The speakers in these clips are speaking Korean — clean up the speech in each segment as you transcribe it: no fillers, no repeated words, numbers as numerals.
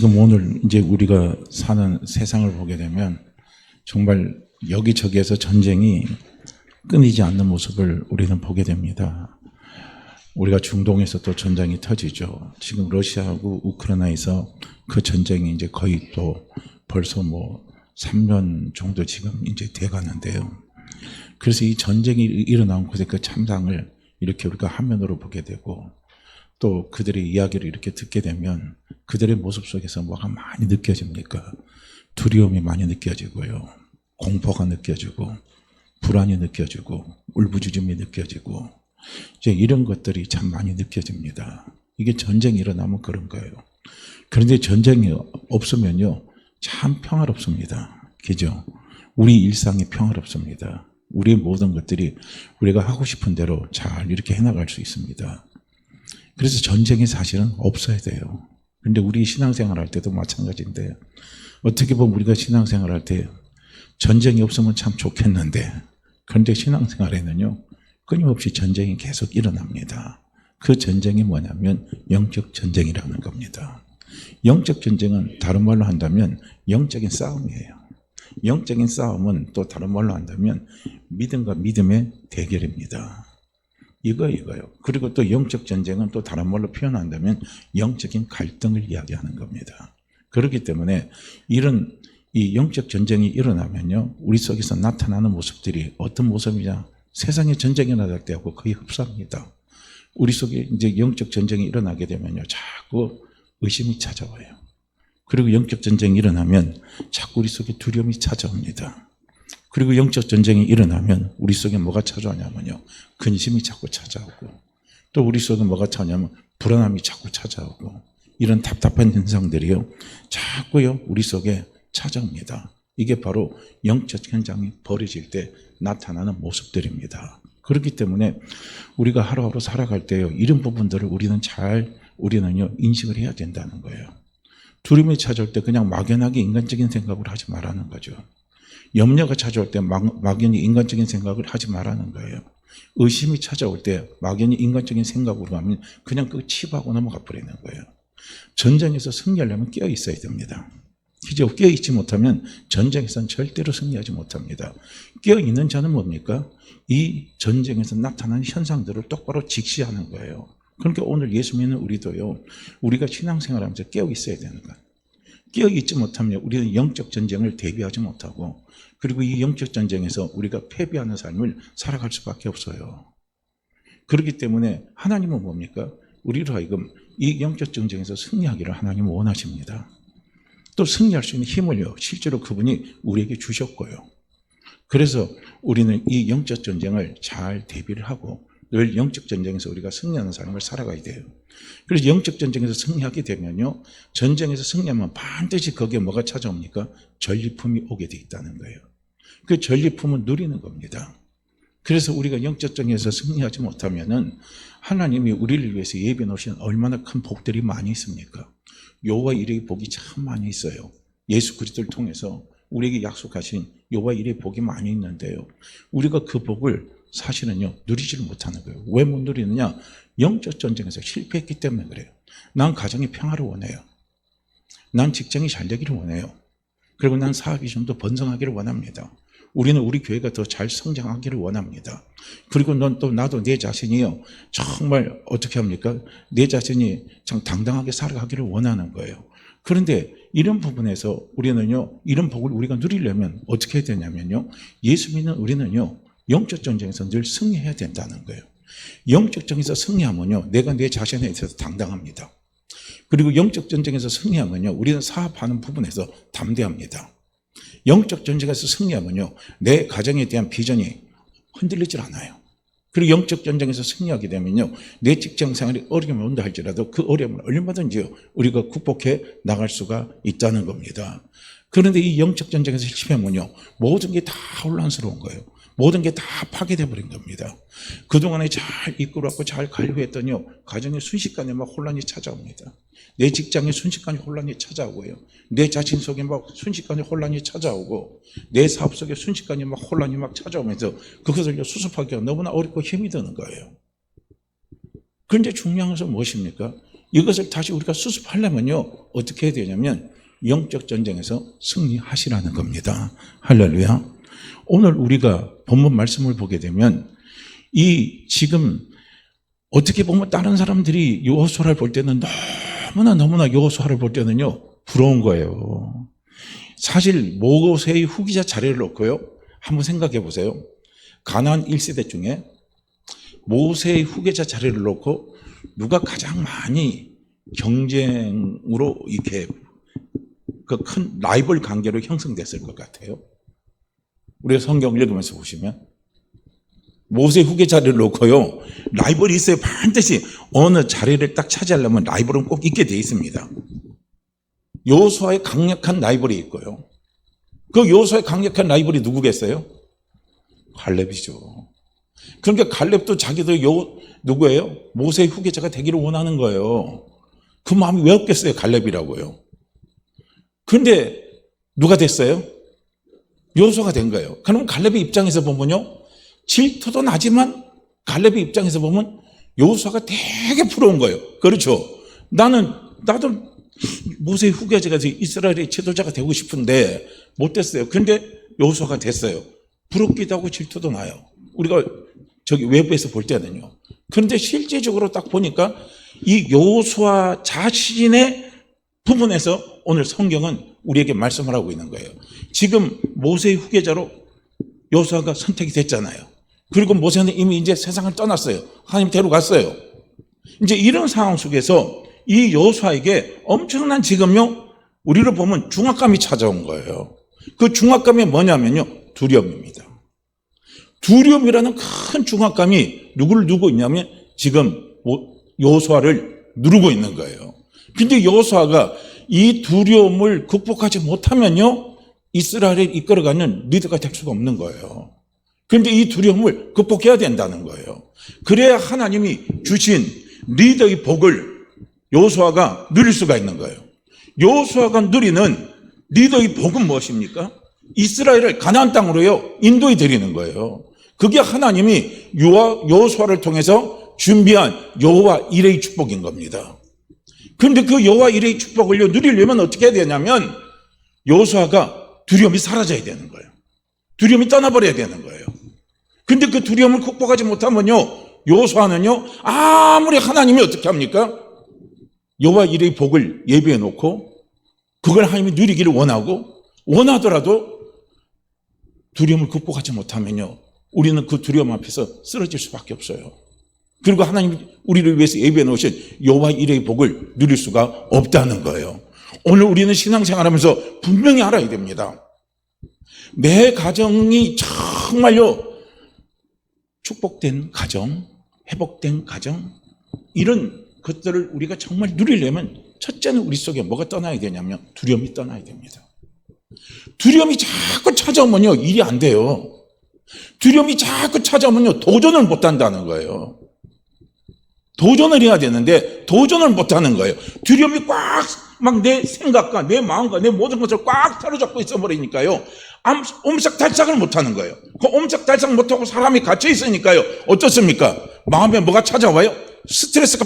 지금 오늘 이제 우리가 사는 세상을 보게 되면 정말 여기저기에서 전쟁이 끊이지 않는 모습을 우리는 보게 됩니다. 우리가 중동에서 또 전쟁이 터지죠. 지금 러시아하고 우크라이나에서 그 전쟁이 이제 거의 또 벌써 3년 정도 지금 이제 돼 가는데요. 그래서 이 전쟁이 일어난 곳의 그 참상을 이렇게 우리가 화면으로 보게 되고 또 그들의 이야기를 이렇게 듣게 되면 그들의 모습 속에서 뭐가 많이 느껴집니까? 두려움이 많이 느껴지고요. 공포가 느껴지고 불안이 느껴지고 울부짖음이 느껴지고 이제 이런 것들이 참 많이 느껴집니다. 이게 전쟁이 일어나면 그런 거예요. 그런데 전쟁이 없으면요 참 평화롭습니다. 그죠? 우리 일상이 평화롭습니다. 우리의 모든 것들이 우리가 하고 싶은 대로 잘 이렇게 해나갈 수 있습니다. 그래서 전쟁이 사실은 없어야 돼요. 그런데 우리 신앙생활 할 때도 마찬가지인데 어떻게 보면 우리가 신앙생활 할 때 전쟁이 없으면 참 좋겠는데 그런데 신앙생활에는요 끊임없이 전쟁이 계속 일어납니다. 그 전쟁이 뭐냐면 영적 전쟁이라는 겁니다. 영적 전쟁은 다른 말로 한다면 영적인 싸움이에요. 영적인 싸움은 또 다른 말로 한다면 믿음과 믿음의 대결입니다. 이거요. 그리고 또 영적 전쟁은 또 다른 말로 표현한다면 영적인 갈등을 이야기하는 겁니다. 그렇기 때문에 이런 이 영적 전쟁이 일어나면요 우리 속에서 나타나는 모습들이 어떤 모습이냐, 세상에 전쟁이 일어날 때하고 거의 흡사합니다. 우리 속에 이제 영적 전쟁이 일어나게 되면요 자꾸 의심이 찾아와요. 그리고 영적 전쟁이 일어나면 자꾸 우리 속에 두려움이 찾아옵니다. 그리고 영적 전쟁이 일어나면 우리 속에 뭐가 찾아오냐면요 근심이 자꾸 찾아오고 또 우리 속에 뭐가 찾아오냐면 불안함이 자꾸 찾아오고 이런 답답한 현상들이요 자꾸요 우리 속에 찾아옵니다. 이게 바로 영적 현장이 벌어질 때 나타나는 모습들입니다. 그렇기 때문에 우리가 하루하루 살아갈 때요 이런 부분들을 우리는요 인식을 해야 된다는 거예요. 두려움이 찾아올 때 그냥 막연하게 인간적인 생각을 하지 말라는 거죠. 염려가 찾아올 때 막연히 인간적인 생각을 하지 말라는 거예요. 의심이 찾아올 때 막연히 인간적인 생각으로 하면 그냥 그거 치부하고 넘어가 버리는 거예요. 전쟁에서 승리하려면 깨어 있어야 됩니다. 그죠? 깨어 있지 못하면 전쟁에서는 절대로 승리하지 못합니다. 깨어 있는 자는 뭡니까? 이 전쟁에서 나타나는 현상들을 똑바로 직시하는 거예요. 그러니까 오늘 예수 믿는 우리도요 우리가 신앙생활하면서 깨어 있어야 되는 거예요. 깨어 있지 못하면 우리는 영적 전쟁을 대비하지 못하고 그리고 이 영적 전쟁에서 우리가 패배하는 삶을 살아갈 수밖에 없어요. 그렇기 때문에 하나님은 뭡니까? 우리로 하여금 이 영적 전쟁에서 승리하기를 하나님은 원하십니다. 또 승리할 수 있는 힘을요 실제로 그분이 우리에게 주셨고요. 그래서 우리는 이 영적 전쟁을 잘 대비를 하고 늘 영적 전쟁에서 우리가 승리하는 삶을 살아가야 돼요. 그래서 영적 전쟁에서 승리하게 되면요 전쟁에서 승리하면 반드시 거기에 뭐가 찾아옵니까? 전리품이 오게 돼 있다는 거예요. 그 전리품은 누리는 겁니다. 그래서 우리가 영적 전쟁에서 승리하지 못하면은 하나님이 우리를 위해서 예비해 놓으신 얼마나 큰 복들이 많이 있습니까? 여호와 일의 복이 참 많이 있어요. 예수 그리스도를 통해서 우리에게 약속하신 여호와 일의 복이 많이 있는데요 우리가 그 복을 사실은요 누리지를 못하는 거예요. 왜 못 누리느냐? 영적 전쟁에서 실패했기 때문에 그래요. 난 가정이 평화를 원해요. 난 직장이 잘 되기를 원해요. 그리고 난 사업이 좀 더 번성하기를 원합니다. 우리는 우리 교회가 더 잘 성장하기를 원합니다. 그리고 나도 내 자신이요 정말 어떻게 합니까? 내 자신이 참 당당하게 살아가기를 원하는 거예요. 그런데 이런 부분에서 우리는요 이런 복을 우리가 누리려면 어떻게 해야 되냐면요 예수 믿는 우리는요 영적 전쟁에서 늘 승리해야 된다는 거예요. 영적 전쟁에서 승리하면요 내가 내 자신에 있어서 당당합니다. 그리고 영적 전쟁에서 승리하면요 우리는 사업하는 부분에서 담대합니다. 영적 전쟁에서 승리하면요 내 가정에 대한 비전이 흔들리질 않아요. 그리고 영적 전쟁에서 승리하게 되면요 내 직장 생활이 어려움이 온다 할지라도 그 어려움을 얼마든지 우리가 극복해 나갈 수가 있다는 겁니다. 그런데 이 영적 전쟁에서 실패하면요 모든 게 다 혼란스러운 거예요. 모든 게 다 파괴돼 버린 겁니다. 그동안에 잘 이끌어왔고 잘 관리했더니요 가정에 순식간에 막 혼란이 찾아옵니다. 내 직장에 순식간에 혼란이 찾아오고요 내 자신 속에 막 순식간에 혼란이 찾아오고 내 사업 속에 순식간에 막 혼란이 막 찾아오면서 그것을 수습하기가 너무나 어렵고 힘이 드는 거예요. 그런데 중요한 것은 무엇입니까? 이것을 다시 우리가 수습하려면요, 어떻게 해야 되냐면 영적 전쟁에서 승리하시라는 겁니다. 할렐루야. 오늘 우리가 본문 말씀을 보게 되면 이 지금 어떻게 보면 다른 사람들이 여호수아를 볼 때는 너무나 여호수아를 볼 때는요 부러운 거예요. 사실 모세의 후기자 자리를 놓고요 한번 생각해 보세요. 가나안 1세대 중에 모세의 후계자 자리를 놓고 누가 가장 많이 경쟁으로 이렇게 그 큰 라이벌 관계로 형성됐을 것 같아요. 우리가 성경을 읽으면서 보시면 모세 후계자를 놓고요 라이벌이 있어요. 반드시 어느 자리를 딱 차지하려면 라이벌은 꼭 있게 돼 있습니다. 여호수아의 강력한 라이벌이 있고요. 그 여호수아의 강력한 라이벌이 누구겠어요? 갈렙이죠. 그러니까 갈렙도 자기도 누구예요? 모세의 후계자가 되기를 원하는 거예요. 그 마음이 왜 없겠어요? 갈렙이라고요. 그런데 누가 됐어요? 여호수아가 된 거예요. 그럼 갈렙의 입장에서 보면요 질투도 나지만 갈렙의 입장에서 보면 여호수아가 되게 부러운 거예요. 그렇죠? 나도 모세의 후계자가 이스라엘의 지도자가 되고 싶은데 못 됐어요. 그런데 여호수아가 됐어요. 부럽기도 하고 질투도 나요. 우리가 저기 외부에서 볼 때는요. 그런데 실제적으로 딱 보니까 이 여호수아 자신의 부분에서 오늘 성경은 우리에게 말씀을 하고 있는 거예요. 지금 모세의 후계자로 여호수아가 선택이 됐잖아요. 그리고 모세는 이미 이제 세상을 떠났어요. 하나님 데려갔어요. 이제 이런 상황 속에서 이 여호수아에게 엄청난 지금요 우리를 보면 중압감이 찾아온 거예요. 그 중압감이 뭐냐면요 두려움입니다. 두려움이라는 큰 중압감이 누구를 누르고 있냐면 지금 여호수아를 누르고 있는 거예요. 근데 여호수아가 이 두려움을 극복하지 못하면요 이스라엘을 이끌어가는 리더가 될 수가 없는 거예요. 그런데 이 두려움을 극복해야 된다는 거예요. 그래야 하나님이 주신 리더의 복을 여호수아가 누릴 수가 있는 거예요. 여호수아가 누리는 리더의 복은 무엇입니까? 이스라엘을 가나안 땅으로요 인도해 드리는 거예요. 그게 하나님이 여호수아를 통해서 준비한 여호와 이레의 축복인 겁니다. 그런데 그 여호와 이레의 축복을 누리려면 어떻게 해야 되냐면 여호수아가 두려움이 사라져야 되는 거예요. 두려움이 떠나버려야 되는 거예요. 그런데 그 두려움을 극복하지 못하면요 여호수아는요 아무리 하나님이 어떻게 합니까? 여호와 이레의 복을 예비해 놓고 그걸 하나님이 누리기를 원하더라도 두려움을 극복하지 못하면요 우리는 그 두려움 앞에서 쓰러질 수밖에 없어요. 그리고 하나님이 우리를 위해서 예비해 놓으신 여호와 이레의 복을 누릴 수가 없다는 거예요. 오늘 우리는 신앙생활하면서 분명히 알아야 됩니다. 내 가정이 정말요 축복된 가정, 회복된 가정 이런 것들을 우리가 정말 누리려면 첫째는 우리 속에 뭐가 떠나야 되냐면 두려움이 떠나야 됩니다. 두려움이 자꾸 찾아오면요 일이 안 돼요. 두려움이 자꾸 찾아오면요 도전을 못 한다는 거예요. 도전을 해야 되는데 도전을 못 하는 거예요. 두려움이 꽉 막 내 생각과 내 마음과 내 모든 것을 꽉 사로잡고 있어 버리니까요 옴짝달싹을 못 하는 거예요. 그 옴짝달싹 못하고 사람이 갇혀 있으니까요 어떻습니까? 마음에 뭐가 찾아와요? 스트레스가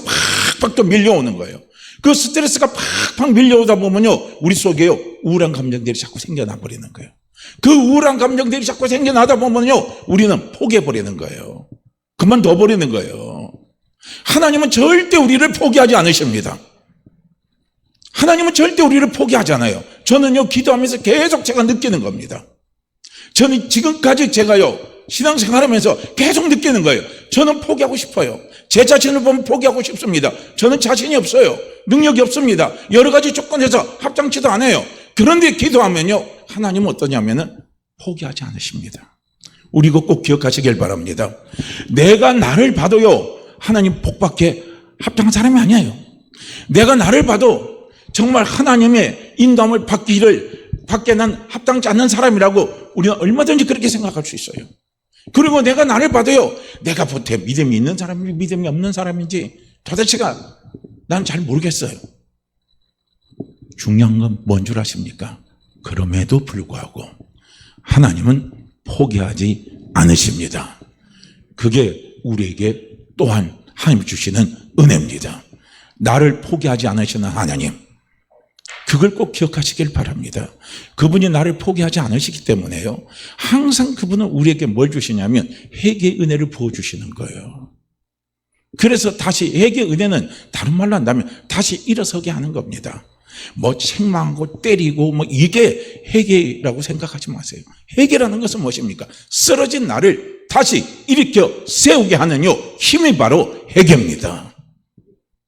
팍팍 또 밀려오는 거예요. 그 스트레스가 팍팍 밀려오다 보면요 우리 속에요 우울한 감정들이 자꾸 생겨나 버리는 거예요. 그 우울한 감정들이 자꾸 생겨나다 보면요 우리는 포기해버리는 거예요. 그만둬 버리는 거예요. 하나님은 절대 우리를 포기하지 않으십니다. 하나님은 절대 우리를 포기하잖아요. 저는요 기도하면서 계속 제가 느끼는 겁니다. 저는 지금까지 제가요 신앙생활하면서 계속 느끼는 거예요. 저는 포기하고 싶어요. 제 자신을 보면 포기하고 싶습니다. 저는 자신이 없어요. 능력이 없습니다. 여러 가지 조건에서 합장치도 안 해요. 그런데 기도하면요 하나님은 어떠냐면은 포기하지 않으십니다. 우리 이거 꼭 기억하시길 바랍니다. 내가 나를 봐도요 하나님 복받게 합당한 사람이 아니에요. 내가 나를 봐도 정말 하나님의 인도함을 받게 난 합당치 않는 사람이라고 우리는 얼마든지 그렇게 생각할 수 있어요. 그리고 내가 나를 봐도요 내가 보태 믿음이 있는 사람인지 믿음이 없는 사람인지 도대체가 난 잘 모르겠어요. 중요한 건 뭔 줄 아십니까? 그럼에도 불구하고 하나님은 포기하지 않으십니다. 그게 우리에게 또한 하나님이 주시는 은혜입니다. 나를 포기하지 않으시는 하나님, 그걸 꼭 기억하시길 바랍니다. 그분이 나를 포기하지 않으시기 때문에요, 항상 그분은 우리에게 뭘 주시냐면 회개의 은혜를 부어주시는 거예요. 그래서 다시 회개의 은혜는 다른 말로 한다면 다시 일어서게 하는 겁니다. 뭐 책망하고 때리고 뭐 이게 회개라고 생각하지 마세요. 회개라는 것은 무엇입니까? 쓰러진 나를 다시 일으켜 세우게 하는 힘이 바로 회개입니다.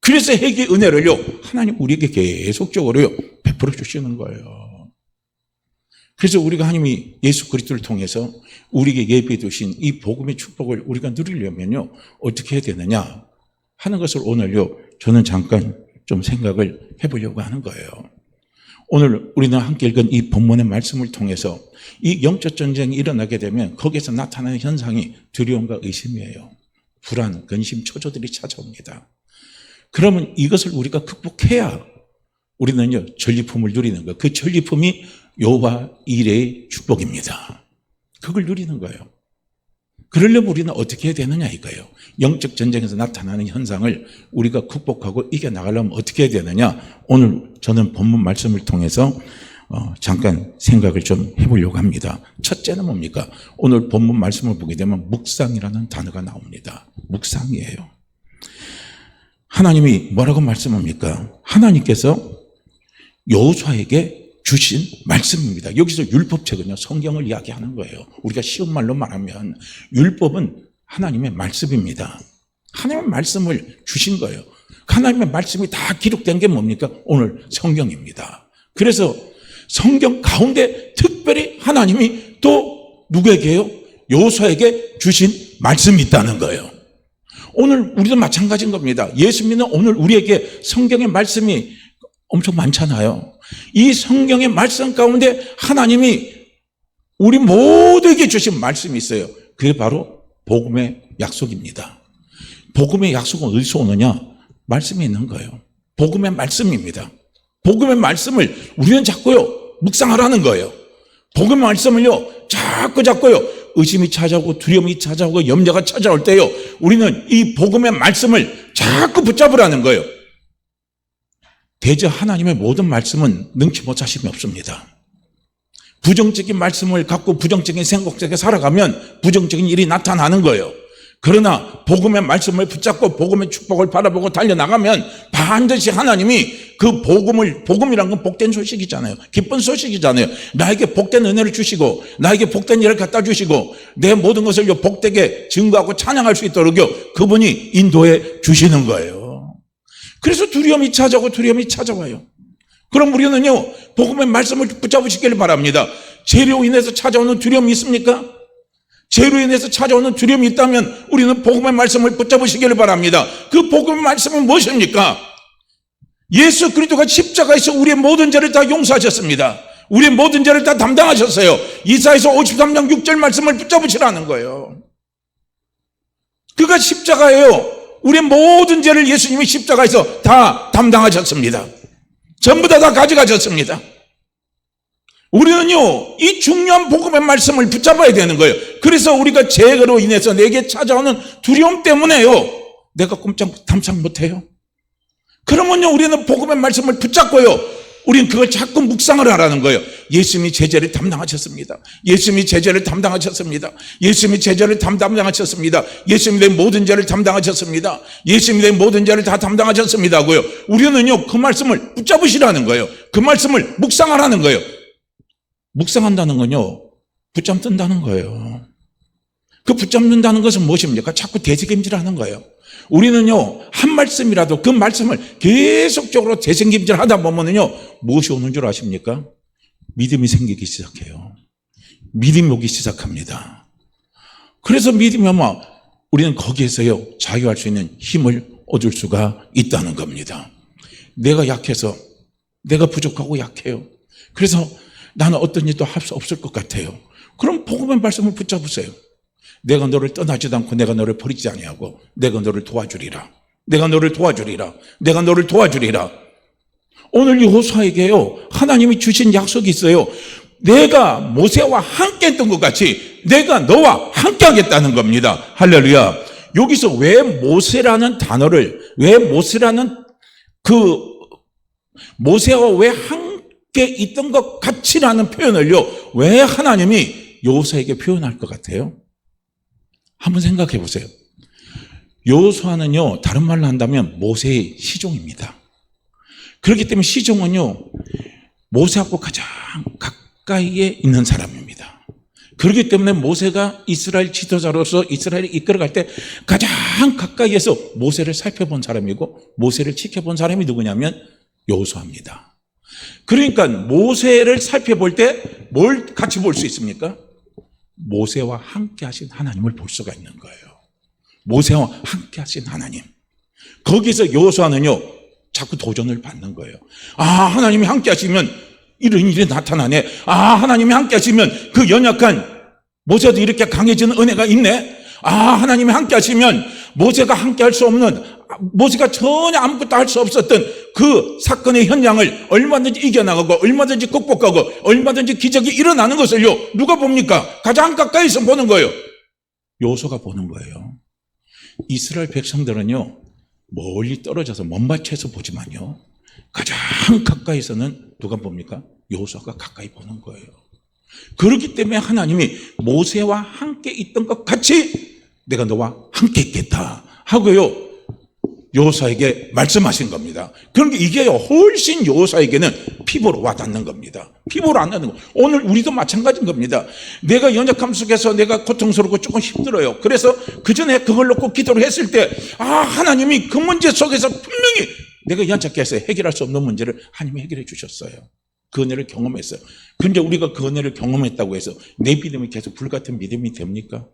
그래서 회개의 은혜를요, 하나님 우리에게 계속적으로요 베풀어 주시는 거예요. 그래서 우리가 하나님이 예수 그리스도를 통해서 우리에게 예비해 두신 이 복음의 축복을 우리가 누리려면요 어떻게 해야 되느냐 하는 것을 오늘요 저는 잠깐 좀 생각을 해보려고 하는 거예요. 오늘 우리는 함께 읽은 이 본문의 말씀을 통해서 이 영적 전쟁이 일어나게 되면 거기에서 나타나는 현상이 두려움과 의심이에요. 불안, 근심, 초조들이 찾아옵니다. 그러면 이것을 우리가 극복해야 우리는요 전리품을 누리는 거예요. 그 전리품이 여호와 이레의 축복입니다. 그걸 누리는 거예요. 그러려면 우리는 어떻게 해야 되느냐 이거예요. 영적 전쟁에서 나타나는 현상을 우리가 극복하고 이겨나가려면 어떻게 해야 되느냐, 오늘 저는 본문 말씀을 통해서 잠깐 생각을 좀 해보려고 합니다. 첫째는 뭡니까? 오늘 본문 말씀을 보게 되면 묵상이라는 단어가 나옵니다. 묵상이에요. 하나님이 뭐라고 말씀합니까? 하나님께서 여호수아에게 주신 말씀입니다. 여기서 율법책은요 성경을 이야기하는 거예요. 우리가 쉬운 말로 말하면 율법은 하나님의 말씀입니다. 하나님의 말씀을 주신 거예요. 하나님의 말씀이 다 기록된 게 뭡니까? 오늘 성경입니다. 그래서 성경 가운데 특별히 하나님이 또 누구에게요? 여호수아에게 주신 말씀이 있다는 거예요. 오늘 우리도 마찬가지인 겁니다. 예수 믿는 오늘 우리에게 성경의 말씀이 엄청 많잖아요. 이 성경의 말씀 가운데 하나님이 우리 모두에게 주신 말씀이 있어요. 그게 바로 복음의 약속입니다. 복음의 약속은 어디서 오느냐? 말씀에 있는 거예요. 복음의 말씀입니다. 복음의 말씀을 우리는 자꾸요 묵상하라는 거예요. 복음의 말씀을요 자꾸요 의심이 찾아오고 두려움이 찾아오고 염려가 찾아올 때요 우리는 이 복음의 말씀을 자꾸 붙잡으라는 거예요. 대저 하나님의 모든 말씀은 능치 못할 힘이 없습니다. 부정적인 말씀을 갖고 부정적인 생각 속에 살아가면 부정적인 일이 나타나는 거예요. 그러나 복음의 말씀을 붙잡고 복음의 축복을 바라보고 달려나가면 반드시 하나님이 그 복음이란 건 복된 소식이잖아요. 기쁜 소식이잖아요. 나에게 복된 은혜를 주시고 나에게 복된 일을 갖다 주시고 내 모든 것을 복되게 증거하고 찬양할 수 있도록 그분이 인도해 주시는 거예요. 그래서 두려움이 찾아와요. 그럼 우리는요 복음의 말씀을 붙잡으시길 바랍니다. 죄로 인해서 찾아오는 두려움이 있습니까? 죄로 인해서 찾아오는 두려움이 있다면 우리는 복음의 말씀을 붙잡으시길 바랍니다. 그 복음의 말씀은 무엇입니까? 예수 그리스도가 십자가에서 우리의 모든 죄를 다 용서하셨습니다. 우리의 모든 죄를 다 담당하셨어요. 이사야서 53장 6절 말씀을 붙잡으시라는 거예요. 그가 십자가예요. 우리의 모든 죄를 예수님이 십자가에서 다 담당하셨습니다. 전부 다 가져가셨습니다. 우리는요 이 중요한 복음의 말씀을 붙잡아야 되는 거예요. 그래서 우리가 죄로 인해서 내게 찾아오는 두려움 때문에요 내가 꼼짝 담상 못해요. 그러면요 우리는 복음의 말씀을 붙잡고요 우리는 그걸 자꾸 묵상을 하라는 거예요. 예수님이 제 죄를 담당하셨습니다. 예수님이 제 죄를 담당하셨습니다. 예수님이 제 죄를 담당하셨습니다. 예수님이 내 모든 죄를 담당하셨습니다. 예수님이 내 모든 죄를 다 담당하셨습니다고요. 우리는요 그 말씀을 붙잡으시라는 거예요. 그 말씀을 묵상하라는 거예요. 묵상한다는 건요 붙잡는다는 거예요. 그 붙잡는다는 것은 무엇입니까? 자꾸 되새김질하는 거예요. 우리는요 한 말씀이라도 그 말씀을 계속적으로 되새김질하다 보면은요 무엇이 오는 줄 아십니까? 믿음이 생기기 시작해요. 믿음이 오기 시작합니다. 그래서 믿음이 오면 우리는 거기에서요 자유할 수 있는 힘을 얻을 수가 있다는 겁니다. 내가 약해서 내가 부족하고 약해요. 그래서 나는 어떤 일도 할 수 없을 것 같아요. 그럼 복음의 말씀을 붙잡으세요. 내가 너를 떠나지도 않고 내가 너를 버리지 아니하고 내가 너를 도와주리라. 내가 너를 도와주리라. 내가 너를 도와주리라. 오늘 여호수아에게요 하나님이 주신 약속이 있어요. 내가 모세와 함께 했던 것 같이 내가 너와 함께 하겠다는 겁니다. 할렐루야. 여기서 왜 모세라는 단어를 왜 모세라는 그 모세와 왜 함께 있던 것 같이라는 표현을요, 왜 하나님이 여호수아에게 표현할 것 같아요? 한번 생각해 보세요. 여호수아는요, 다른 말로 한다면 모세의 시종입니다. 그렇기 때문에 시종은요, 모세하고 가장 가까이에 있는 사람입니다. 그렇기 때문에 모세가 이스라엘 지도자로서 이스라엘을 이끌어갈 때 가장 가까이에서 모세를 살펴본 사람이고 모세를 지켜본 사람이 누구냐면 여호수아입니다. 그러니까 모세를 살펴볼 때 뭘 같이 볼 수 있습니까? 모세와 함께 하신 하나님을 볼 수가 있는 거예요. 모세와 함께 하신 하나님. 거기서 여호수아는요, 자꾸 도전을 받는 거예요. 아, 하나님이 함께 하시면 이런 일이 나타나네. 아, 하나님이 함께 하시면 그 연약한 모세도 이렇게 강해지는 은혜가 있네. 아, 하나님이 함께 하시면 모세가 함께 할 수 없는, 모세가 전혀 아무것도 할 수 없었던 그 사건의 현장을 얼마든지 이겨나가고 얼마든지 극복하고 얼마든지 기적이 일어나는 것을요, 누가 봅니까? 가장 가까이서 보는 거예요. 여호수아가 보는 거예요. 이스라엘 백성들은요, 멀리 떨어져서 먼밭에서 보지만요, 가장 가까이서는 누가 봅니까? 여호수아가 가까이 보는 거예요. 그렇기 때문에 하나님이 모세와 함께 있던 것 같이 내가 너와 함께 있겠다 하고요, 여호수아에게 말씀하신 겁니다. 그런 게 이게요, 훨씬 여호수아에게는 피부로 와닿는 겁니다. 피부로 안 닿는 거. 오늘 우리도 마찬가지인 겁니다. 내가 연약함 속에서 내가 고통스럽고 조금 힘들어요. 그래서 그 전에 그걸 놓고 기도를 했을 때, 아, 하나님이 그 문제 속에서 분명히 내가 연약해 해서 해결할 수 없는 문제를 하나님이 해결해 주셨어요. 그 은혜를 경험했어요. 그런데 우리가 그 은혜를 경험했다고 해서 내 믿음이 계속 불같은 믿음이 됩니까?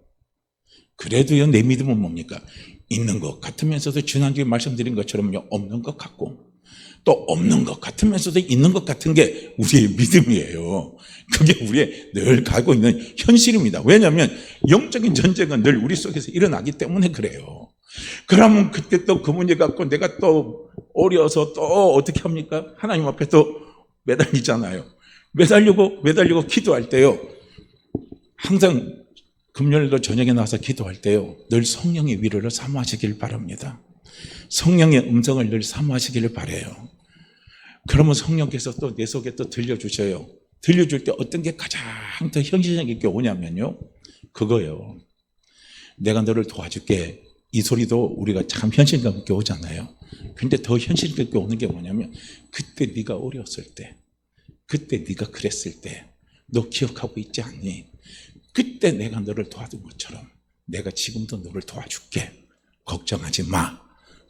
그래도요, 내 믿음은 뭡니까? 있는 것 같으면서도 지난주에 말씀드린 것처럼요, 없는 것 같고, 또 없는 것 같으면서도 있는 것 같은 게 우리의 믿음이에요. 그게 우리의 늘 가고 있는 현실입니다. 왜냐하면 영적인 전쟁은 늘 우리 속에서 일어나기 때문에 그래요. 그러면 그때 또 그 문제 갖고 내가 또 어려서 또 어떻게 합니까? 하나님 앞에 또 매달리잖아요. 매달리고 기도할 때요, 항상 금요일도 저녁에 나와서 기도할 때요, 늘 성령의 위로를 사모하시길 바랍니다. 성령의 음성을 늘 사모하시기를 바라요. 그러면 성령께서 또 내 속에 또 들려주셔요. 들려줄 때 어떤 게 가장 더 현실성 있게 오냐면요, 그거예요. 내가 너를 도와줄게. 이 소리도 우리가 참 현실감 있게 오잖아요. 근데 더 현실감 있게 오는 게 뭐냐면, 그때 네가 어려웠을 때, 그때 네가 그랬을 때, 너 기억하고 있지 않니? 그때 내가 너를 도와준 것처럼 내가 지금도 너를 도와줄게. 걱정하지 마.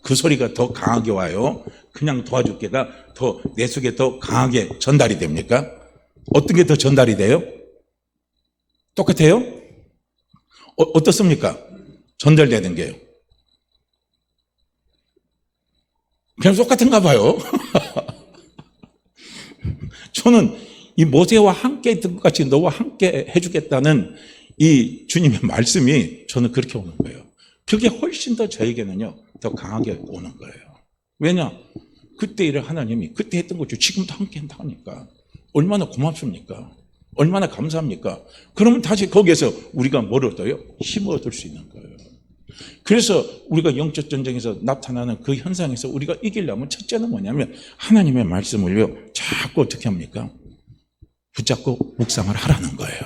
그 소리가 더 강하게 와요. 그냥 도와줄게가 더 내 속에 더 강하게 전달이 됩니까? 어떤 게 더 전달이 돼요? 똑같아요? 어떻습니까? 전달되는 게요. 그냥 똑같은가 봐요. 저는 이 모세와 함께 있던 것 같이 너와 함께 해주겠다는 이 주님의 말씀이 저는 그렇게 오는 거예요. 그게 훨씬 더 저에게는요, 더 강하게 오는 거예요. 왜냐? 그때 일을 하나님이 그때 했던 거죠. 지금도 함께 한다니까. 얼마나 고맙습니까? 얼마나 감사합니까? 그러면 다시 거기에서 우리가 뭘 얻어요? 힘을 얻을 수 있는 거예요. 그래서 우리가 영적 전쟁에서 나타나는 그 현상에서 우리가 이기려면 첫째는 뭐냐면 하나님의 말씀을요, 자꾸 어떻게 합니까? 붙잡고 묵상을 하라는 거예요.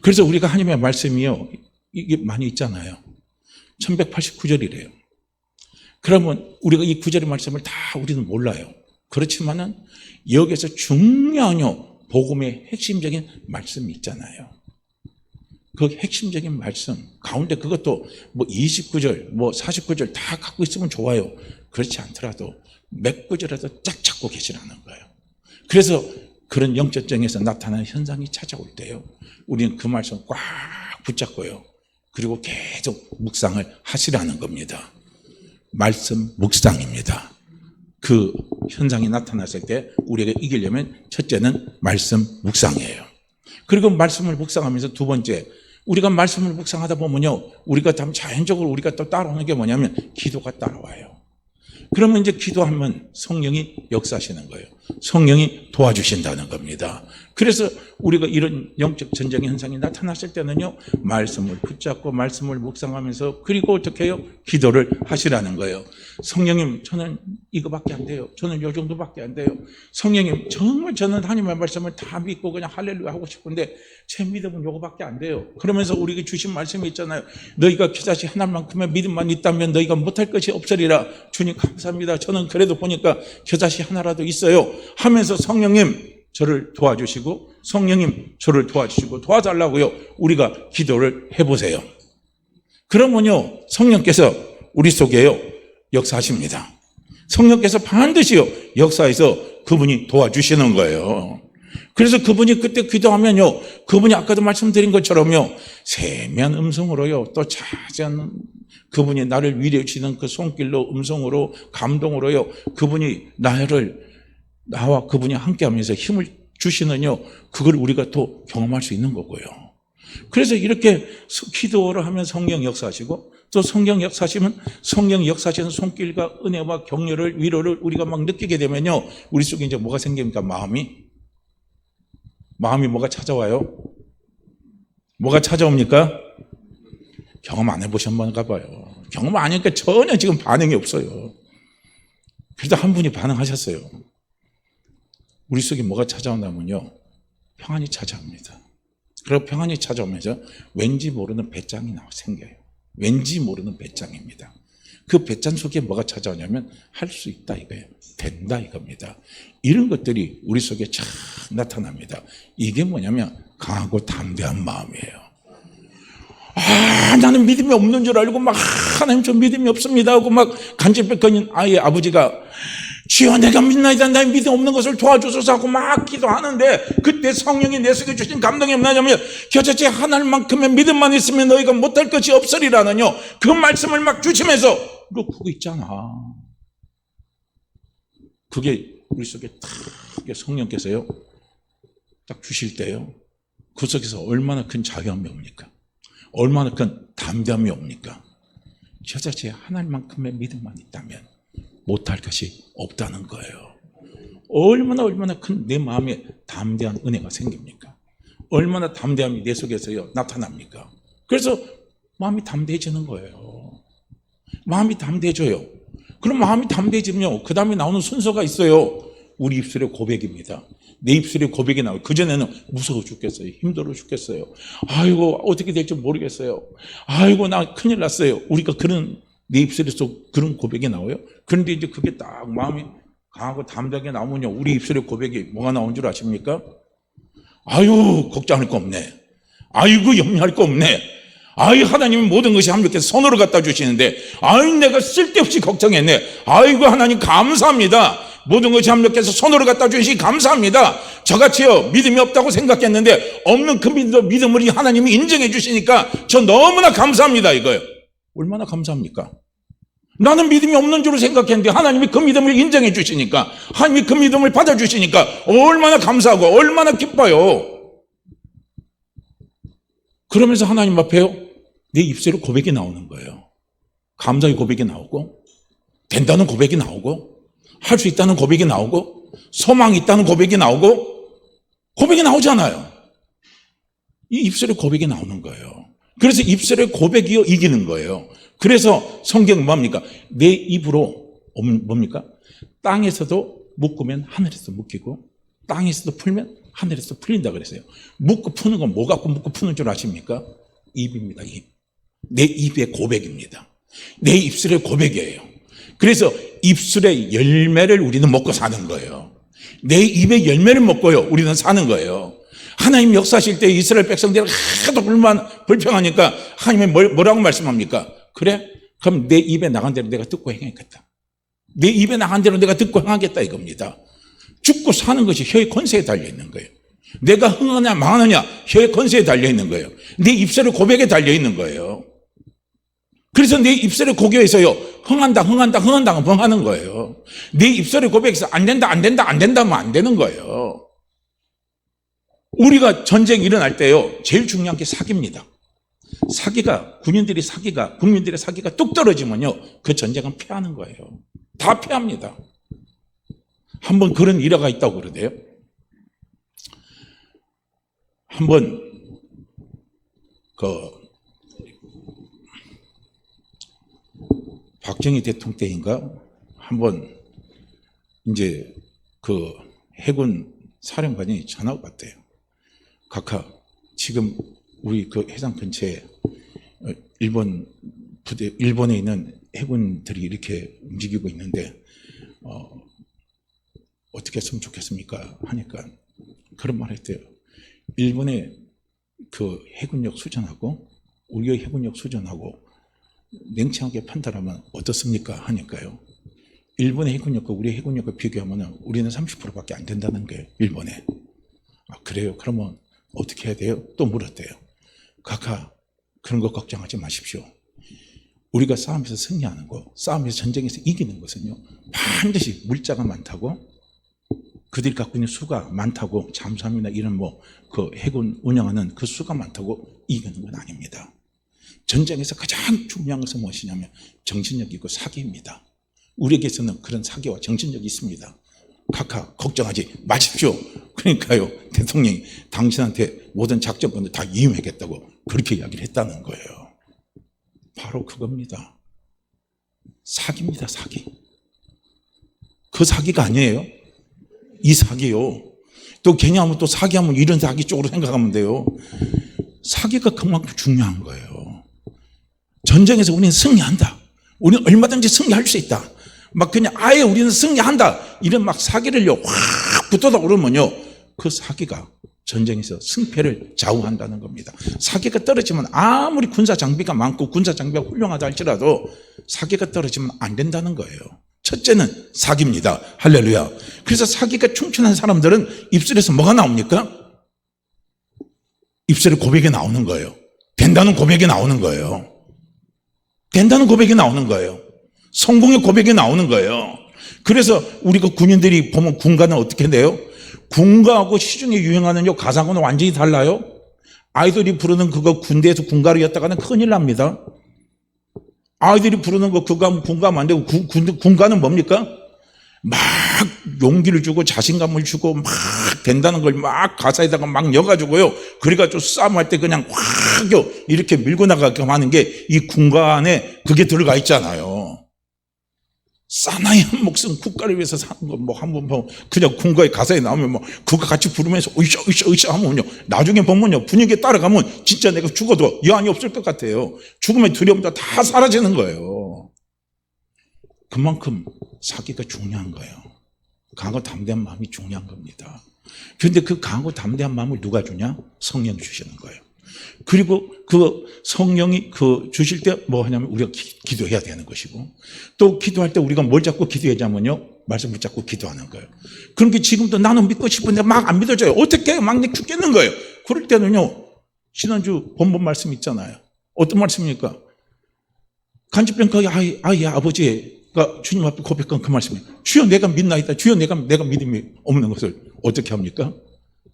그래서 우리가 하나님의 말씀이요, 이게 많이 있잖아요. 1189절이래요. 그러면 우리가 이 구절의 말씀을 다 우리는 몰라요. 그렇지만은 여기에서 중요한요, 복음의 핵심적인 말씀이 있잖아요. 그 핵심적인 말씀 가운데 그것도 뭐 29절, 뭐 49절 다 갖고 있으면 좋아요. 그렇지 않더라도 몇 구절이라도 쫙 잡고 계시라는 거예요. 그래서 그런 영적 정에서 나타나는 현상이 찾아올 때요, 우리는 그 말씀 꽉 붙잡고요, 그리고 계속 묵상을 하시라는 겁니다. 말씀 묵상입니다. 그 현상이 나타났을 때 우리가 이기려면 첫째는 말씀 묵상이에요. 그리고 말씀을 묵상하면서 두 번째, 우리가 말씀을 묵상하다 보면요, 우리가 자연적으로 우리가 또 따라오는 게 뭐냐면 기도가 따라와요. 그러면 이제 기도하면 성령이 역사하시는 거예요. 성령이 도와주신다는 겁니다. 그래서 우리가 이런 영적 전쟁 현상이 나타났을 때는요, 말씀을 붙잡고 말씀을 묵상하면서, 그리고 어떻게 해요? 기도를 하시라는 거예요. 성령님, 저는 이거밖에 안 돼요. 저는 요 정도밖에 안 돼요. 성령님, 정말 저는 하나님의 말씀을 다 믿고 그냥 할렐루야 하고 싶은데 제 믿음은 요거밖에 안 돼요. 그러면서 우리에게 주신 말씀이 있잖아요. 너희가 그다지 하나님만큼의 믿음만 있다면 너희가 못할 것이 없으리라. 주님 감사합니다. 저는 그래도 보니까 겨자씨 하나라도 있어요 하면서 성령님 저를 도와주시고, 성령님 저를 도와주시고 도와달라고요, 우리가 기도를 해보세요. 그러면요, 성령께서 우리 속에요 역사하십니다. 성령께서 반드시요 역사해서 그분이 도와주시는 거예요. 그래서 그분이 그때 기도하면요, 그분이 아까도 말씀드린 것처럼요, 세미한 음성으로요, 또 자세한 그분이 나를 위로해 주시는 그 손길로, 음성으로, 감동으로요, 그분이 나와 그분이 함께하면서 힘을 주시는요, 그걸 우리가 또 경험할 수 있는 거고요. 그래서 이렇게 기도를 하면 성령 역사하시고, 또 성령 역사하시면 성령 역사하시는 손길과 은혜와 격려를, 위로를 우리가 막 느끼게 되면요, 우리 속에 이제 뭐가 생깁니까? 마음이 뭐가 찾아와요? 뭐가 찾아옵니까? 경험 안 해보셨나 봐요. 경험 안 하니까 전혀 지금 반응이 없어요. 그래도 한 분이 반응하셨어요. 우리 속에 뭐가 찾아온다면요, 평안이 찾아옵니다. 그리고 평안이 찾아오면서 왠지 모르는 배짱이 생겨요. 왠지 모르는 배짱입니다. 그 배짱 속에 뭐가 찾아오냐면 할 수 있다 이거예요. 된다 이겁니다. 이런 것들이 우리 속에 쫙 나타납니다. 이게 뭐냐면 강하고 담대한 마음이에요. 나는 믿음이 없는 줄 알고 막 하나님 저 믿음이 없습니다 하고 막 간질백거리는 아이의 아버지가 주여 내가 믿나이다, 나의 믿음 없는 것을 도와주소서 하고 막 기도하는데, 그때 성령이 내 속에 주신 감동이 뭐냐면 겨자씨 하나님만큼의 믿음만 있으면 너희가 못할 것이 없으리라는요, 그 말씀을 막 주시면서 너 그거 있잖아. 그게 우리 속에 딱 성령께서요 딱 주실 때요, 그 속에서 얼마나 큰 자유함이 옵니까? 얼마나 큰 담대함이 옵니까? 겨자씨 하나님만큼의 믿음만 있다면 못할 것이 없다는 거예요. 얼마나 큰 내 마음에 담대한 은혜가 생깁니까? 얼마나 담대함이 내 속에서요 나타납니까? 그래서 마음이 담대해지는 거예요. 마음이 담대해져요. 그럼 마음이 담대해지면 그 다음에 나오는 순서가 있어요. 우리 입술의 고백입니다. 내 입술에 고백이 나와요. 그전에는 무서워 죽겠어요. 힘들어 죽겠어요. 아이고 어떻게 될지 모르겠어요. 아이고 나 큰일 났어요. 우리가 그런 내 입술에서 그런 고백이 나와요. 그런데 이제 그게 딱 마음이 강하고 담대하게 나오면요, 우리 입술의 고백이 뭐가 나온 줄 아십니까? 아유 걱정할 거 없네. 아이고 염려할 거 없네. 아이 하나님이 모든 것이 합력해서 손으로 갖다 주시는데, 아이 내가 쓸데없이 걱정했네. 아이고 하나님 감사합니다. 모든 것이 합력해서 손으로 갖다 주시니 감사합니다. 저같이요 믿음이 없다고 생각했는데 없는 그 믿음을 하나님이 인정해 주시니까 저 너무나 감사합니다 이거예요. 얼마나 감사합니까? 나는 믿음이 없는 줄 생각했는데 하나님이 그 믿음을 인정해 주시니까, 하나님이 그 믿음을 받아주시니까 얼마나 감사하고 얼마나 기뻐요. 그러면서 하나님 앞에요 내 입술에 고백이 나오는 거예요. 감사의 고백이 나오고, 된다는 고백이 나오고, 할 수 있다는 고백이 나오고, 소망이 있다는 고백이 나오고, 고백이 나오잖아요. 이 입술에 고백이 나오는 거예요. 그래서 입술의 고백이요 이기는 거예요. 그래서 성경은 뭡니까? 내 입으로 뭡니까? 땅에서도 묶으면 하늘에서 묶이고, 땅에서도 풀면 하늘에서 풀린다 그랬어요. 묶고 푸는 건 뭐 갖고 묶고 푸는 줄 아십니까? 입입니다. 입. 내 입의 고백입니다. 내 입술의 고백이에요. 그래서 입술의 열매를 우리는 먹고 사는 거예요. 내 입의 열매를 먹고요 우리는 사는 거예요. 하나님 역사하실 때 이스라엘 백성들이 하도 불평하니까 하나님이 뭐라고 말씀합니까? 그래? 그럼 내 입에 나간 대로 내가 듣고 행하겠다. 내 입에 나간 대로 내가 듣고 행하겠다 이겁니다. 죽고 사는 것이 혀의 권세에 달려있는 거예요. 내가 흥하냐 망하느냐 혀의 권세에 달려있는 거예요. 내 입술의 고백에 달려있는 거예요. 그래서 내 입술의 고백에서요 흥한다 흥하는 거예요. 내 입술의 고백에서 안 된다 하면 안 되는 거예요. 우리가 전쟁이 일어날 때요 제일 중요한 게 사기입니다. 국민들의 사기가 뚝 떨어지면요 그 전쟁은 패하는 거예요. 다 패합니다. 한번 그런 일화가 있다고 그러대요. 한번 박정희 대통령 때인가 한번 이제 그 해군 사령관이 전화가 왔대요. 각하, 지금 우리 그 해상 근처에 일본에 있는 해군들이 이렇게 움직이고 있는데 어떻게 했으면 좋겠습니까? 하니까 그런 말 했대요. 일본의 그 해군력 수준하고 우리의 해군력 수준하고 냉정하게 판단하면 어떻습니까? 하니까요. 일본의 해군력과 우리의 해군력과 비교하면 우리는 30%밖에 안 된다는 거예요. 일본에. 아, 그래요? 그러면 어떻게 해야 돼요? 또 물었대요. 각하, 그런 거 걱정하지 마십시오. 우리가 싸움에서 승리하는 거, 싸움에서 전쟁에서 이기는 것은요, 반드시 물자가 많다고, 그들이 갖고 있는 수가 많다고, 잠수함이나 이런 그 해군 운영하는 그 수가 많다고 이기는 건 아닙니다. 전쟁에서 가장 중요한 것은 무엇이냐면 정신력이고 사기입니다. 우리에게서는 그런 사기와 정신력이 있습니다. 각하, 걱정하지 마십시오. 그러니까요, 대통령이 당신한테 모든 작전권을 다 이임하겠다고 그렇게 이야기를 했다는 거예요. 바로 그겁니다. 사기입니다, 사기. 그 사기가 아니에요. 이 사기요. 또 괜히 하면 또 사기하면 이런 사기 쪽으로 생각하면 돼요. 사기가 그만큼 중요한 거예요. 전쟁에서 우리는 승리한다. 우리는 얼마든지 승리할 수 있다. 막 그냥 아예 우리는 승리한다. 이런 막 사기를요, 확 붙어다 오르면요, 그 사기가 전쟁에서 승패를 좌우한다는 겁니다. 사기가 떨어지면 아무리 군사 장비가 많고 군사 장비가 훌륭하다 할지라도 사기가 떨어지면 안 된다는 거예요. 첫째는 사기입니다. 할렐루야. 그래서 사기가 충천한 사람들은 입술에서 뭐가 나옵니까? 입술에 고백이 나오는 거예요. 된다는 고백이 나오는 거예요. 된다는 고백이 나오는 거예요. 성공의 고백이 나오는 거예요. 그래서 우리가 군인들이 보면 군가는 어떻게 돼요? 군가하고 시중에 유행하는 요 가상어는 완전히 달라요. 아이들이 부르는 그거 군대에서 군가로 였다가는 큰일 납니다. 아이들이 부르는 거 그거 하면 군가하면 안 되고 군가는 뭡니까? 막 용기를 주고 자신감을 주고 막 된다는 걸 막 가사에다가 막 넣어가지고요. 그래가지고 싸움할 때 그냥 확 이렇게 밀고 나가게 하는 게 이 군가 안에 그게 들어가 있잖아요. 사나이 한 목숨 국가를 위해서 사는 거 한번 그냥 군가의 가사에 나오면 그거 같이 부르면서 으쌰 하면요, 나중에 보면요, 분위기에 따라가면 진짜 내가 죽어도 여한이 없을 것 같아요. 죽음의 두려움도 다 사라지는 거예요. 그만큼 사기가 중요한 거예요. 강하고 담대한 마음이 중요한 겁니다. 그런데 그 강하고 담대한 마음을 누가 주냐? 성령이 주시는 거예요. 그리고 그 성령이 주실 때 뭐 하냐면 우리가 기도해야 되는 것이고, 또 기도할 때 우리가 뭘 잡고 기도하자면요, 말씀을 잡고 기도하는 거예요. 그런 게 지금도 나는 믿고 싶은데 막 안 믿어져요. 어떻게 막 죽겠는 거예요. 그럴 때는요, 지난주 본문 말씀 있잖아요. 어떤 말씀입니까? 간접병 아이 아버지가 주님 앞에 고백한 그 말씀이에요. 주여 내가 믿나이다. 주여 내가 믿음이 없는 것을 어떻게 합니까?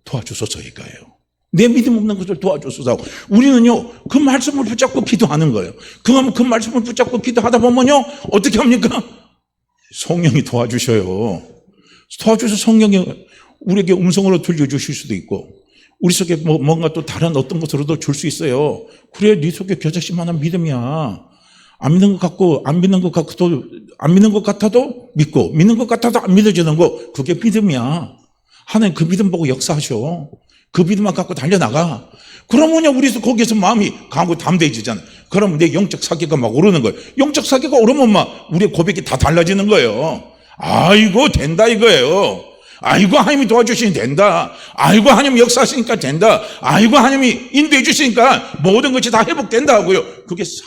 도와주소서 이거예요. 내 믿음 없는 것을 도와주소서. 우리는요, 그 말씀을 붙잡고 기도하는 거예요. 그 말씀을 붙잡고 기도하다 보면요, 어떻게 합니까? 성령이 도와주셔요. 도와주셔서 성령이 우리에게 음성으로 들려주실 수도 있고, 우리 속에 뭔가 또 다른 어떤 것으로도 줄 수 있어요. 그래, 네 속에 겨자씨만한 믿음이야. 안 믿는 것 같고, 안 믿는 것 같아도 믿고, 믿는 것 같아도 안 믿어지는 거, 그게 믿음이야. 하나님 그 믿음 보고 역사하셔. 그 믿음만 갖고 달려나가. 그러면요, 우리도 거기에서 마음이 강하고 담대해지잖아요. 그러면 내 영적 사기가 막 오르는 거예요. 영적 사기가 오르면 막 우리의 고백이 다 달라지는 거예요. 아이고, 된다 이거예요. 아이고, 하나님이 도와주시니 된다. 아이고, 하나님이 역사하시니까 된다. 아이고, 하나님이 인도해 주시니까 모든 것이 다 회복된다 하고요. 그게 싹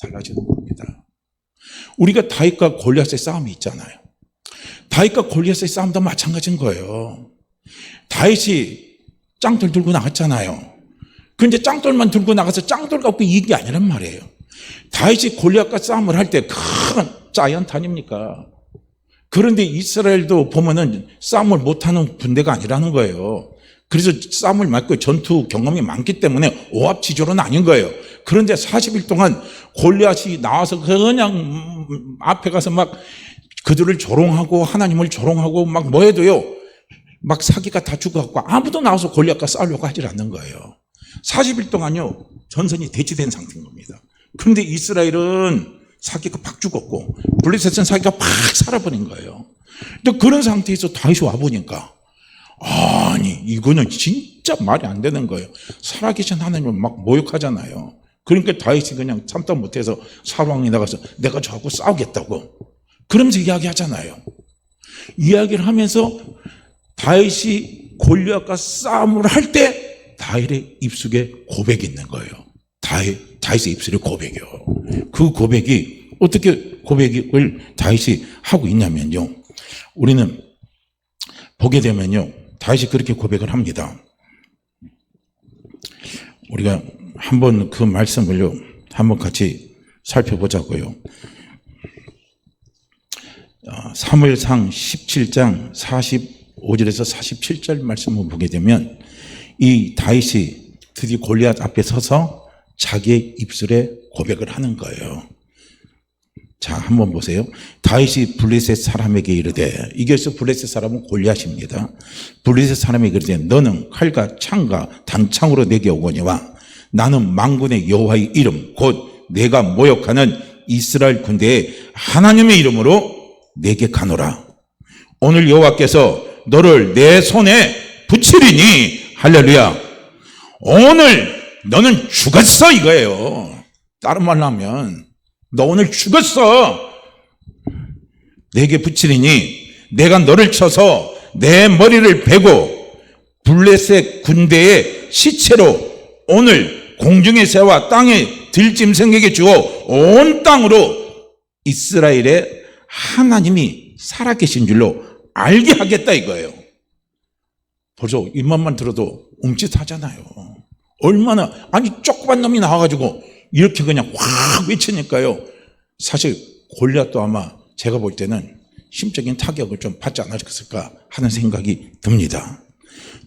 달라지는 겁니다. 우리가 다윗과 골리앗의 싸움이 있잖아요. 다윗과 골리앗의 싸움도 마찬가지인 거예요. 다윗이 짱돌 들고 나갔잖아요. 그런데 짱돌만 들고 나가서 짱돌 갖고 이긴 게 아니란 말이에요. 다윗이 골리앗과 싸움을 할 때 큰 자이언트 아닙니까? 그런데 이스라엘도 보면은 싸움을 못하는 군대가 아니라는 거예요. 그래서 싸움을 맞고 전투 경험이 많기 때문에 오합지졸은 아닌 거예요. 그런데 40일 동안 골리앗이 나와서 그냥 앞에 가서 막 그들을 조롱하고 하나님을 조롱하고 막 뭐 해도요, 막 사기가 다 죽어갖고 아무도 나와서 골리앗과 싸우려고 하질 않는 거예요. 40일 동안요, 전선이 대치된 상태인 겁니다. 그런데 이스라엘은 사기가 팍 죽었고 블레셋은 사기가 팍 살아버린 거예요. 또 그런 상태에서 다윗이 와보니까 아니 이거는 진짜 말이 안 되는 거예요. 살아계신 하나님을 막 모욕하잖아요. 그러니까 다윗이 그냥 참다 못해서 사방에 나가서 내가 저하고 싸우겠다고 그러면서 이야기하잖아요. 이야기를 하면서 다윗이 골리앗과 싸움을 할 때 다윗의 입속에 고백이 있는 거예요. 다윗의 입술에 고백이요. 그 고백이 어떻게 고백을 다윗이 하고 있냐면요, 우리는 보게 되면요, 다윗이 그렇게 고백을 합니다. 우리가 한번 그 말씀을요, 한번 같이 살펴보자고요. 사무엘상 17장 45절에서 47절 말씀을 보게 되면 이 다윗이 드디어 골리앗 앞에 서서 자기의 입술에 고백을 하는 거예요. 자, 한번 보세요. 다윗이 블레셋 사람에게 이르되, 이게서 블레셋 사람은 골리앗입니다. 블레셋 사람에게 이르되 너는 칼과 창과 단창으로 내게 오거니와 나는 만군의 여호와의 이름 곧 내가 모욕하는 이스라엘 군대의 하나님의 이름으로 내게 가노라. 오늘 여호와께서 너를 내 손에 붙이리니 할렐루야. 오늘 너는 죽었어 이거예요. 다른 말로 하면 너 오늘 죽었어. 내게 붙이리니 내가 너를 쳐서 내 머리를 베고 블레셋 군대의 시체로 오늘 공중의 새와 땅의 들짐승에게 주어 온 땅으로 이스라엘의 하나님이 살아계신 줄로 알게 하겠다 이거예요. 벌써 입만만 들어도 움찔하잖아요. 얼마나, 아니 조그만 놈이 나와가지고 이렇게 그냥 확 외치니까요, 사실 골리앗도 아마 제가 볼 때는 심적인 타격을 좀 받지 않았을까 하는 생각이 듭니다.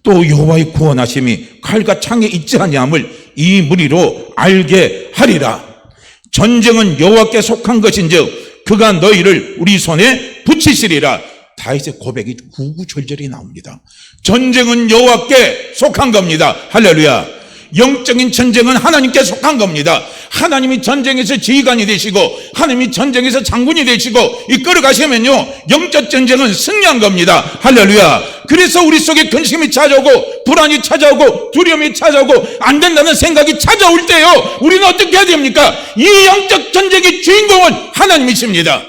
또 여호와의 구원하심이 칼과 창에 있지 아니함을 이 무리로 알게 하리라. 전쟁은 여호와께 속한 것인즉 그가 너희를 우리 손에 붙이시리라. 다윗의 고백이 구구절절히 나옵니다. 전쟁은 여호와께 속한 겁니다. 할렐루야. 영적인 전쟁은 하나님께 속한 겁니다. 하나님이 전쟁에서 지휘관이 되시고 하나님이 전쟁에서 장군이 되시고 이끌어 가시면요, 영적 전쟁은 승리한 겁니다. 할렐루야. 그래서 우리 속에 근심이 찾아오고 불안이 찾아오고 두려움이 찾아오고 안 된다는 생각이 찾아올 때요, 우리는 어떻게 해야 됩니까? 이 영적 전쟁의 주인공은 하나님이십니다.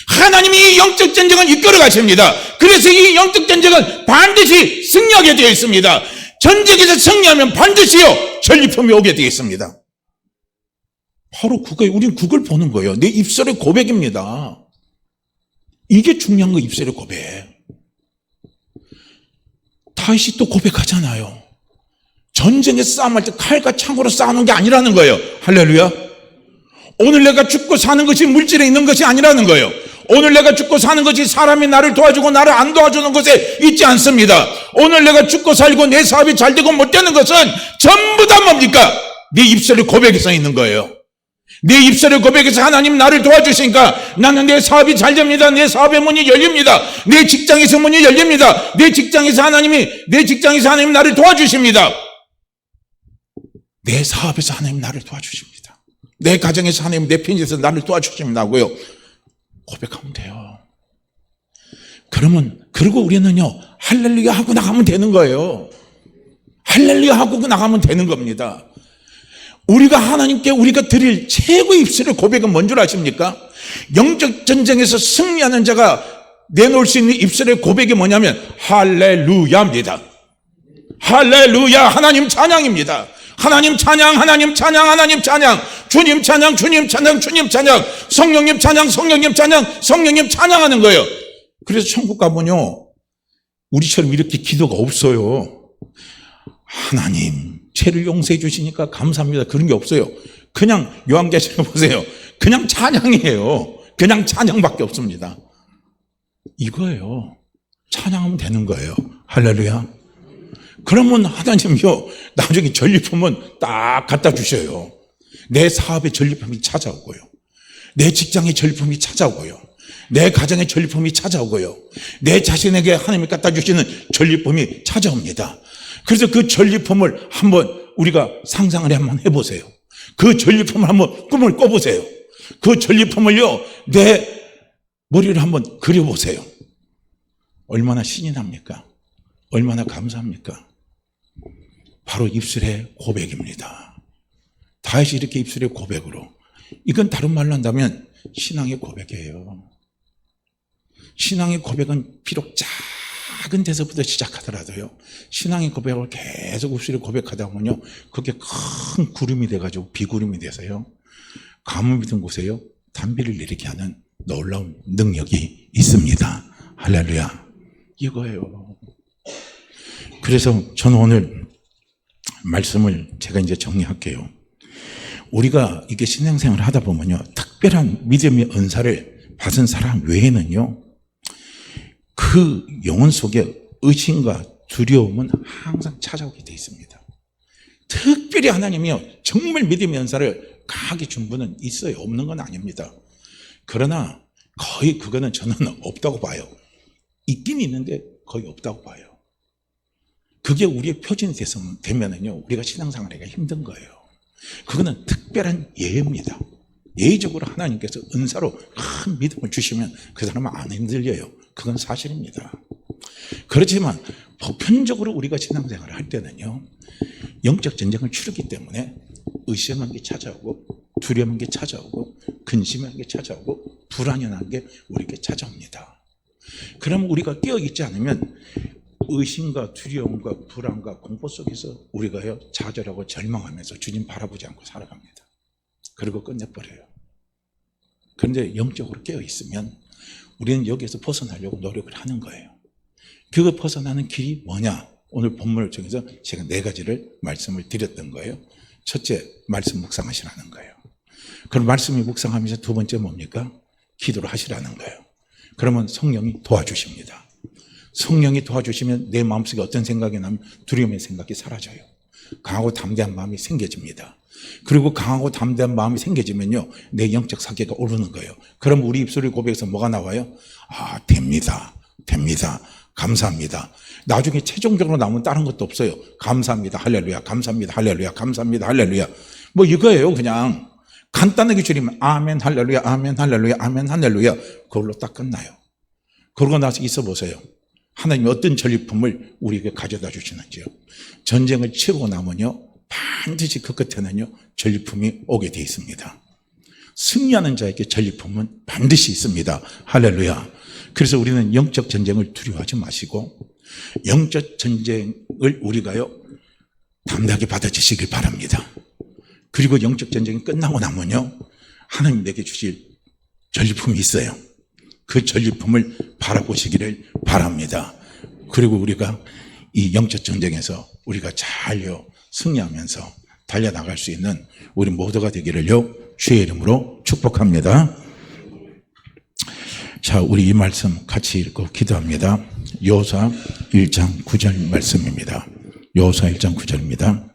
하나님이 이 영적 전쟁을 이끌어 가십니다. 그래서 이 영적 전쟁은 반드시 승리하게 되어 있습니다. 전쟁에서 승리하면 반드시요 전리품이 오게 되어 있습니다. 바로 그거예요. 우리는 그걸 보는 거예요. 내 입술의 고백입니다. 이게 중요한 거, 입술의 고백. 다윗이 또 고백하잖아요. 전쟁에 싸움할 때 칼과 창으로 싸우는 게 아니라는 거예요. 할렐루야. 오늘 내가 죽고 사는 것이 물질에 있는 것이 아니라는 거예요. 오늘 내가 죽고 사는 것이 사람이 나를 도와주고 나를 안 도와주는 것에 있지 않습니다. 오늘 내가 죽고 살고 내 사업이 잘 되고 못 되는 것은 전부 다 뭡니까? 내 입술의 고백에서 있는 거예요. 내 입술의 고백에서 하나님 나를 도와주시니까 나는 내 사업이 잘 됩니다. 내 사업의 문이 열립니다. 내 직장에서 문이 열립니다. 내 직장에서 하나님 나를 도와주십니다. 내 사업에서 하나님 나를 도와주십니다. 내 가정에서 하나님 내 편에서 나를 도와주십니다고요. 고백하면 돼요. 그리고 우리는요, 할렐루야 하고 나가면 되는 거예요. 할렐루야 하고 나가면 되는 겁니다. 우리가 하나님께 우리가 드릴 최고의 입술의 고백은 뭔 줄 아십니까? 영적 전쟁에서 승리하는 자가 내놓을 수 있는 입술의 고백이 뭐냐면 할렐루야입니다. 할렐루야, 하나님 찬양입니다. 하나님 찬양, 하나님 찬양, 하나님 찬양, 주님 찬양, 주님 찬양, 주님 찬양, 성령님 찬양, 성령님 찬양, 성령님 찬양하는 거예요. 그래서 천국 가면요, 우리처럼 이렇게 기도가 없어요. 하나님 죄를 용서해 주시니까 감사합니다, 그런 게 없어요. 그냥 요한계시록 보세요. 그냥 찬양이에요. 그냥 찬양밖에 없습니다. 이거예요. 찬양하면 되는 거예요. 할렐루야. 그러면 하나님이요, 나중에 전리품은 딱 갖다 주셔요. 내 사업의 전리품이 찾아오고요, 내 직장의 전리품이 찾아오고요, 내 가정에 전리품이 찾아오고요. 내 자신에게 하나님이 갖다 주시는 전리품이 찾아옵니다. 그래서 그 전리품을 한번 우리가 상상을 한번 해보세요. 그 전리품을 한번 꿈을 꿔보세요. 그 전리품을요, 내 머리를 한번 그려보세요. 얼마나 신이 납니까? 얼마나 감사합니까? 바로 입술의 고백입니다. 다시 이렇게 입술의 고백으로. 이건 다른 말로 한다면 신앙의 고백이에요. 신앙의 고백은 비록 작은 데서부터 시작하더라도요, 신앙의 고백을 계속 입술에 고백하다 보면요, 그게 큰 구름이 돼가지고 비구름이 돼서요, 가뭄이 든 곳에요, 단비를 내리게 하는 놀라운 능력이 있습니다. 할렐루야. 이거예요. 그래서 저는 오늘 말씀을 제가 이제 정리할게요. 우리가 이게 신앙생활을 하다 보면요, 특별한 믿음의 은사를 받은 사람 외에는요, 그 영혼 속에 의심과 두려움은 항상 찾아오게 되어 있습니다. 특별히 하나님이요, 정말 믿음의 은사를 강하게 준 분은 있어요. 없는 건 아닙니다. 그러나 거의 그거는 저는 없다고 봐요. 있긴 있는데 거의 없다고 봐요. 그게 우리의 표준이 되면은요, 우리가 신앙생활하기가 힘든 거예요. 그거는 특별한 예입니다. 예의적으로 하나님께서 은사로 큰 믿음을 주시면 그 사람은 안 흔들려요. 그건 사실입니다. 그렇지만 보편적으로 우리가 신앙생활을 할 때는요, 영적 전쟁을 치르기 때문에 의심한 게 찾아오고, 두려운 게 찾아오고, 근심한 게 찾아오고, 불안한 게 우리에게 찾아옵니다. 그럼 우리가 깨어있지 않으면 의심과 두려움과 불안과 공포 속에서 우리가요, 좌절하고 절망하면서 주님 바라보지 않고 살아갑니다. 그리고 끝내버려요. 그런데 영적으로 깨어있으면 우리는 여기에서 벗어나려고 노력을 하는 거예요. 그거 벗어나는 길이 뭐냐? 오늘 본문을 통해서 제가 4가지를 말씀을 드렸던 거예요. 첫째, 말씀 묵상하시라는 거예요. 그럼 말씀을 묵상하면서 두 번째 뭡니까? 기도를 하시라는 거예요. 그러면 성령이 도와주십니다. 성령이 도와주시면 내 마음속에 어떤 생각이 나면 두려움의 생각이 사라져요. 강하고 담대한 마음이 생겨집니다. 그리고 강하고 담대한 마음이 생겨지면요, 내 영적 사계가 오르는 거예요. 그럼 우리 입술의 고백에서 뭐가 나와요? 아, 됩니다. 감사합니다. 나중에 최종적으로 남은 다른 것도 없어요. 감사합니다. 할렐루야. 감사합니다. 할렐루야. 감사합니다. 할렐루야. 뭐 이거예요. 그냥 간단하게 줄이면 아멘 할렐루야. 아멘 할렐루야. 아멘 할렐루야. 그걸로 딱 끝나요. 그러고 나서 있어 보세요. 하나님이 어떤 전리품을 우리에게 가져다 주시는지요. 전쟁을 치르고 나면요, 반드시 그 끝에는요, 전리품이 오게 되어 있습니다. 승리하는 자에게 전리품은 반드시 있습니다. 할렐루야. 그래서 우리는 영적 전쟁을 두려워하지 마시고 영적 전쟁을 우리가요, 담대하게 받아주시길 바랍니다. 그리고 영적 전쟁이 끝나고 나면요, 하나님 내게 주실 전리품이 있어요. 그 전리품을 바라보시기를 바랍니다. 그리고 우리가 이 영적 전쟁에서 우리가 잘요, 승리하면서 달려나갈 수 있는 우리 모두가 되기를요, 주의 이름으로 축복합니다. 자, 우리 이 말씀 같이 읽고 기도합니다. 여호수아 1장 9절 말씀입니다. 여호수아 1장 9절입니다.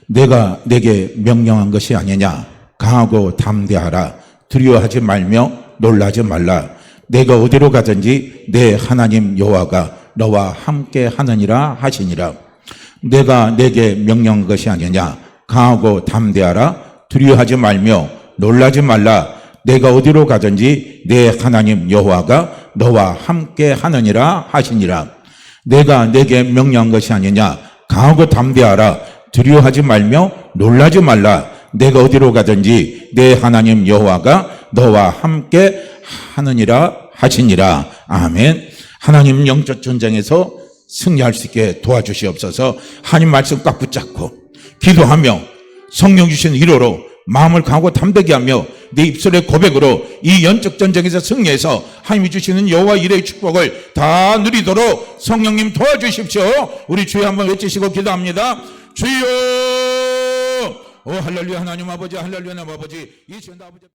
내가 내게 명령한 것이 아니냐? 강하고 담대하라. 두려워하지 말며 놀라지 말라. 내가 어디로 가든지 내 하나님 여호와가 너와 함께 하느니라 하시니라. 내가 내게 명령한 것이 아니냐? 강하고 담대하라. 두려워하지 말며 놀라지 말라. 내가 어디로 가든지 내 하나님 여호와가 너와 함께 하느니라 하시니라. 내가 내게 명령한 것이 아니냐? 강하고 담대하라. 두려워하지 말며 놀라지 말라. 내가 어디로 가든지 내 하나님 여호와가 너와 함께 하느니라 하시니라. 아멘. 하나님 영적 전쟁에서 승리할 수 있게 도와주시옵소서. 하나님 말씀 꽉 붙잡고 기도하며 성령 주신 위로로 마음을 강하고 담대게 하며 내 입술의 고백으로 이 영적 전쟁에서 승리해서 하나님이 주시는 여호와 이레의 축복을 다 누리도록 성령님 도와주십시오. 우리 주여 한번 외치시고 기도합니다. 주여, 오 할렐루야. 하나님 아버지, 할렐루야. 아버지, 이 시간 아버지.